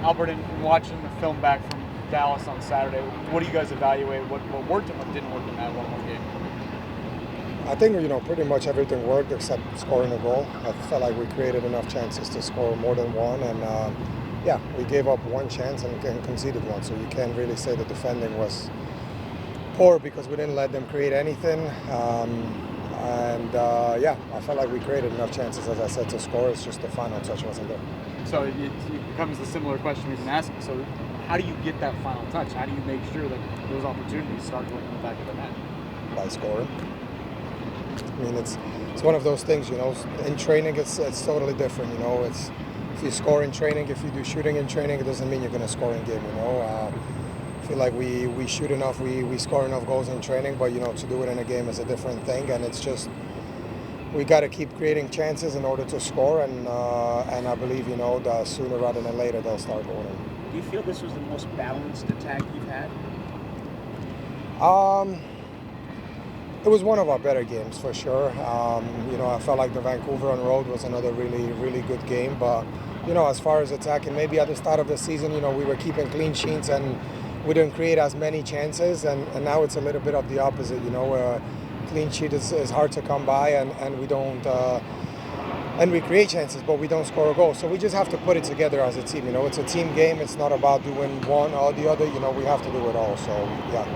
Albert, in watching the film back from Dallas on Saturday, what do you guys evaluate? What worked and what didn't work in that 1-1 game? I think pretty much everything worked except scoring a goal. I felt like we created enough chances to score more than one, and yeah, we gave up one chance and conceded one. So you can't really say the defending was poor because we didn't let them create anything. Yeah, I felt like we created enough chances, as I said, to score. It's just the final touch wasn't there. So it becomes the similar question we've been asking. So how do you get that final touch? How do you make sure that those opportunities start going in the back of the net? By scoring. I mean, it's one of those things, in training it's totally different, it's if you score in training, if you do shooting in training, it doesn't mean you're going to score in game, I feel like we shoot enough, we score enough goals in training, but to do it in a game is a different thing, and it's just we got to keep creating chances in order to score, and I believe that sooner rather than later they'll start going in. Do you feel this was the most balanced attack you've had? It was one of our better games for sure. I felt like the Vancouver on road was another really, really good game. But as far as attacking, maybe at the start of the season, we were keeping clean sheets and we didn't create as many chances. And now it's a little bit of the opposite. Clean sheet is hard to come by, and we don't. And we create chances, but we don't score a goal. So we just have to put it together as a team. It's a team game. It's not about doing one or the other. We have to do it all. So yeah,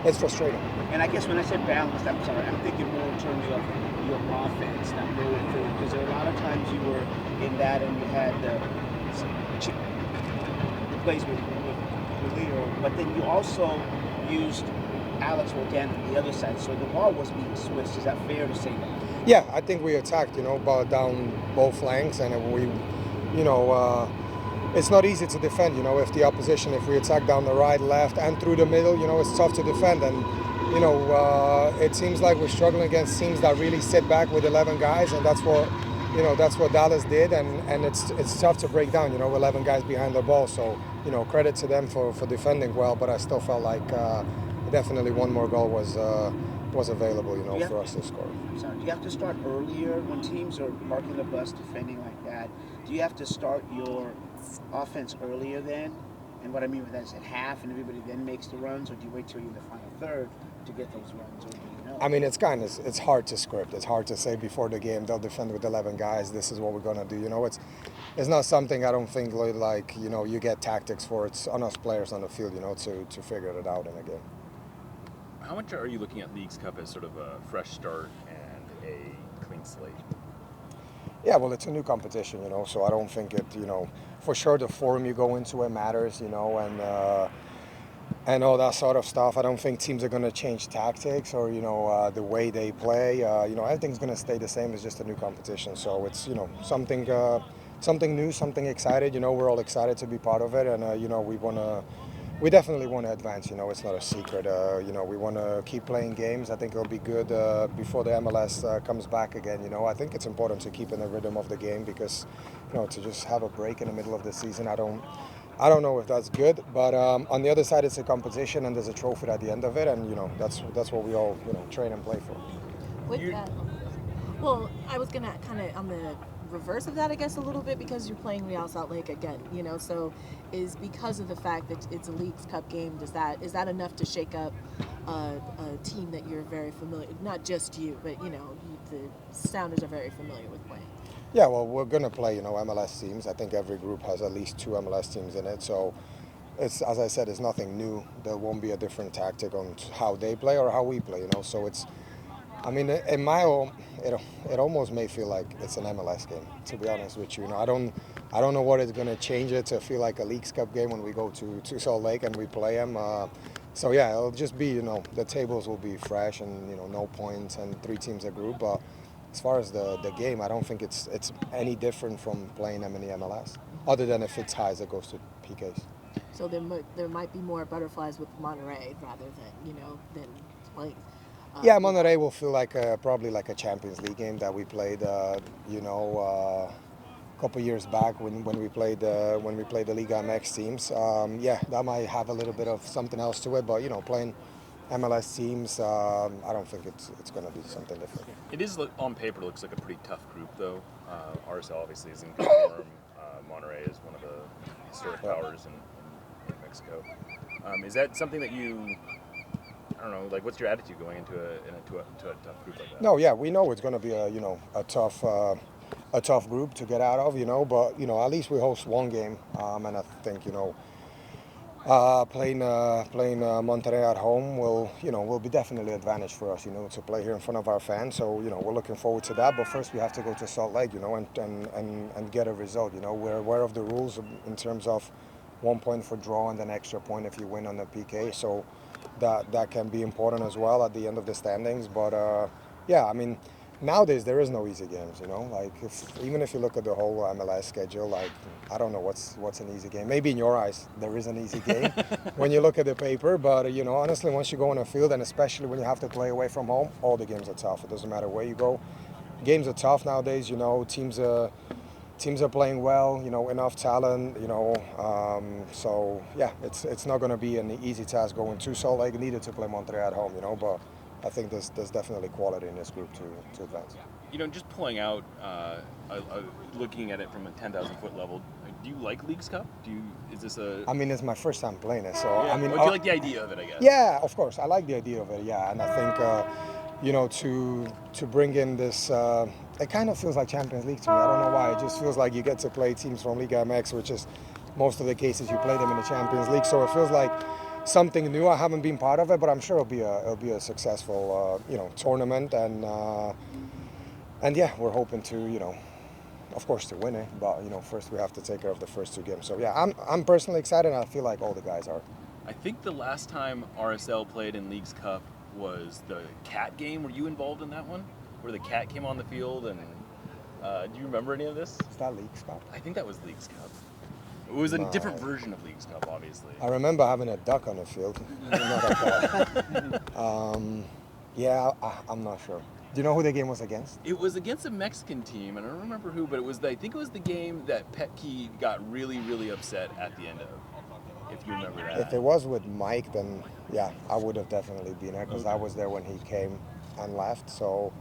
it's frustrating. And I guess when I said balanced, I'm sorry, I'm thinking more in terms of your offense, not moving forward. Because there are a lot of times you were in that and you had the plays with Leo, but then you also used Alex Wodan on the other side. So the ball was being switched. Is that fair to say that? Yeah, I think we attacked, down both flanks, and it's not easy to defend, if the opposition, if we attack down the right, left, and through the middle, it's tough to defend. And it seems like we're struggling against teams that really sit back with 11 guys, and that's what Dallas did, and it's tough to break down, 11 guys behind the ball. So, credit to them for defending well, but I still felt like definitely one more goal was available, for us to score. Sorry, do you have to start earlier when teams are parking the bus defending like that? Do you have to start your offense earlier then? And what I mean with that is at half and everybody then makes the runs, or do you wait till you're in the final third to get those runs? Or do you know? I mean, it's hard to script. It's hard to say before the game they'll defend with 11 guys. This is what we're gonna do. It's not something I don't think like you get tactics for. It's on us players on the field, to figure it out in a game. How much are you looking at Leagues Cup as sort of a fresh start and a clean slate? Yeah, well, it's a new competition, so I don't think it, for sure the forum you go into it matters, and all that sort of stuff. I don't think teams are going to change tactics or, the way they play. Everything's going to stay the same. It's just a new competition. So it's, something new, something excited. We're all excited to be part of it, and, we definitely want to advance. It's not a secret. We want to keep playing games. I think it'll be good before the MLS comes back again. I think it's important to keep in the rhythm of the game because, to just have a break in the middle of the season, I don't know if that's good. But on the other side, it's a competition and there's a trophy at the end of it, and that's what we all train and play for. With that, well, I was gonna kind of on the reverse of that, I guess, a little bit, because you're playing Real Salt Lake again, so is because of the fact that it's a Leagues Cup game, is that enough to shake up a team that you're very familiar, not just you, but the Sounders are very familiar with playing? Yeah, well, we're going to play, MLS teams. I think every group has at least 2 MLS teams in it, so it's, as I said, it's nothing new. There won't be a different tactic on how they play or how we play, so it's, I mean, in my own, it almost may feel like it's an MLS game, to be honest with you. I don't know what is going to change it to feel like a Leagues Cup game when we go to Salt Lake and we play them. So yeah, it'll just be, the tables will be fresh and no points and 3 teams a group. But as far as the game, I don't think it's any different from playing them in the MLS, other than if it's ties, it goes to PKs. So there might be more butterflies with Monterrey rather than than like. Yeah, Monterrey will feel like probably like a Champions League game that we played, a couple years back when we played the Liga MX teams. Yeah, that might have a little bit of something else to it, but playing MLS teams, I don't think it's going to be something different. It is, on paper, looks like a pretty tough group, though. RSL obviously is in good form. Monterrey is one of the historic powers in Mexico. Is that something that you, I don't know, like what's your attitude going into a tough group like that? No, yeah, we know it's going to be a tough group to get out of, but at least we host one game, and I think playing Monterrey at home will be definitely an advantage for us, to play here in front of our fans. So we're looking forward to that. But first we have to go to Salt Lake, and get a result. We're aware of the rules in terms of 1 point for draw and an extra point if you win on the PK. So that can be important as well at the end of the standings. But yeah, I mean, nowadays there is no easy games. Like even if you look at the whole MLS schedule, like I don't know what's an easy game. Maybe in your eyes there is an easy game when you look at the paper. But honestly, once you go on a field, and especially when you have to play away from home, all the games are tough. It doesn't matter where you go. Games are tough nowadays. Teams are playing well, enough talent, so yeah, it's not going to be an easy task going to Salt Lake, needed to play Monterrey at home, but I think there's definitely quality in this group to advance. Just pulling out, looking at it from a 10,000 foot level, do you like Leagues Cup? Is this a? I mean, it's my first time playing it, so yeah. I mean, do you like the idea of it? I guess. Yeah, of course, I like the idea of it. Yeah, and I think to bring in this, it kind of feels like Champions League to me. I don't know why. It just feels like you get to play teams from Liga MX, which is most of the cases you play them in the Champions League. So it feels like something new. I haven't been part of it, but I'm sure it'll be a successful tournament, and yeah, we're hoping to of course to win it. But first we have to take care of the first 2 games. So yeah, I'm personally excited. And I feel like all the guys are. I think the last time RSL played in Leagues Cup was the Cat game. Were you involved in that one? Where the Cat came on the field, and do you remember any of this? Is that Leagues Cup? I think that was Leagues Cup. It was a different version of Leagues Cup, obviously. I remember having a duck on the field. Yeah, I'm not sure. Do you know who the game was against? It was against a Mexican team, and I don't remember who, but I think it was the game that Petke got really, really upset at the end of. If you remember that. If it was with Mike, then yeah, I would have definitely been there because I was there when he came and left. So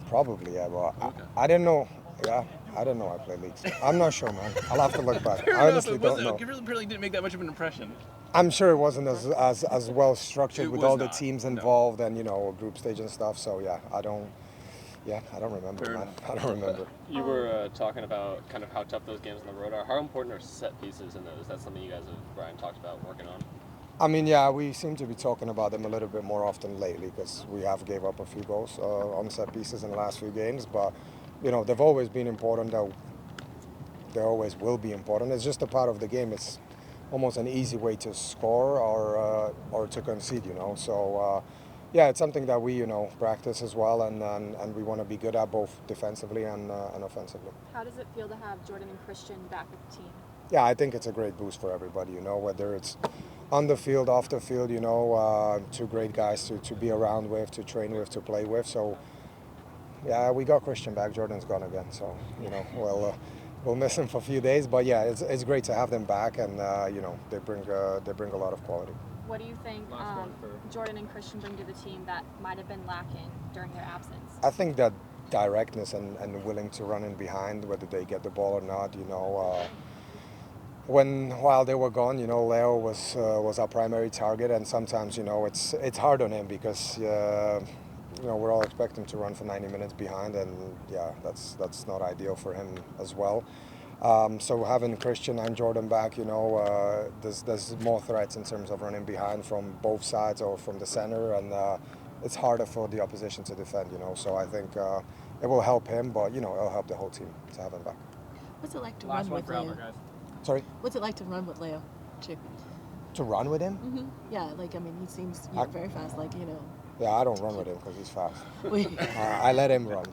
probably, yeah. But I didn't know. Yeah, I didn't know I played leagues. I'm not sure, man. I'll have to look back. I honestly don't know. It really didn't make that much of an impression. I'm sure it wasn't as well structured with all the not, teams involved and group stage and stuff. So yeah, I don't remember, man. I don't remember. You were talking about kind of how tough those games on the road are. How important are set pieces in those? That's something you guys have, Brian, talked about working on? I mean, yeah, we seem to be talking about them a little bit more often lately because we have gave up a few goals on set pieces in the last few games. But, they've always been important. They always will be important. It's just a part of the game. It's almost an easy way to score or to concede, So, yeah, it's something that we, practice as well, and we want to be good at both defensively and offensively. How does it feel to have Jordan and Christian back with the team? Yeah, I think it's a great boost for everybody, whether it's on the field, off the field, 2 great guys to be around with, to train with, to play with. So, yeah, we got Christian back. Jordan's gone again, so, we'll miss him for a few days. But, yeah, it's great to have them back, and, they bring a lot of quality. What do you think Jordan and Christian bring to the team that might have been lacking during their absence? I think that directness and willing to run in behind, whether they get the ball or not, while they were gone, Leo was our primary target, and sometimes, it's hard on him because, we're all expecting him to run for 90 minutes behind, and yeah, that's not ideal for him as well. So having Christian and Jordan back, there's more threats in terms of running behind from both sides or from the center, and it's harder for the opposition to defend, So I think it will help him, but, it'll help the whole team to have him back. What's it like to run with Leo? Guys. Sorry? What's it like to run with Leo? Chick. To run with him? Mm-hmm. Yeah, he seems very fast, Yeah, I don't run with him because he's fast. I let him run.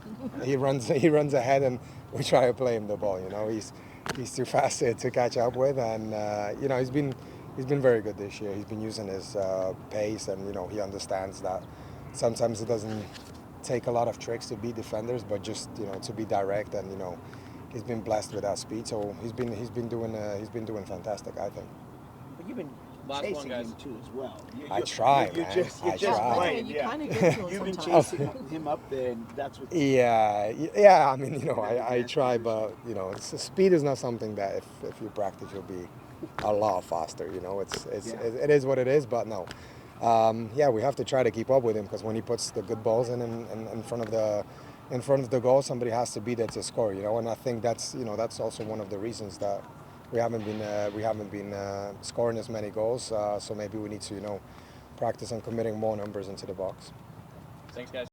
He runs ahead, and we try to play him the ball. He's too fast to catch up with, and he's been very good this year. He's been using his pace, and he understands that sometimes it doesn't take a lot of tricks to beat defenders, but just to be direct, and he's been blessed with that speed. So he's been doing fantastic, I think. But you've been Last one, chasing guys. him too as well. I try, You're man. just I just try. playing. You Yeah. kind of get to him You've been sometimes. chasing him up there, and that's what. Yeah. I mean, I try, but speed is not something that if you practice, you'll be a lot faster. It is what it is. But no, we have to try to keep up with him because when he puts the good balls in front of the goal, somebody has to be there to score. And I think that's also one of the reasons that we haven't been scoring as many goals. So maybe we need to practice on committing more numbers into the box. Thanks, guys.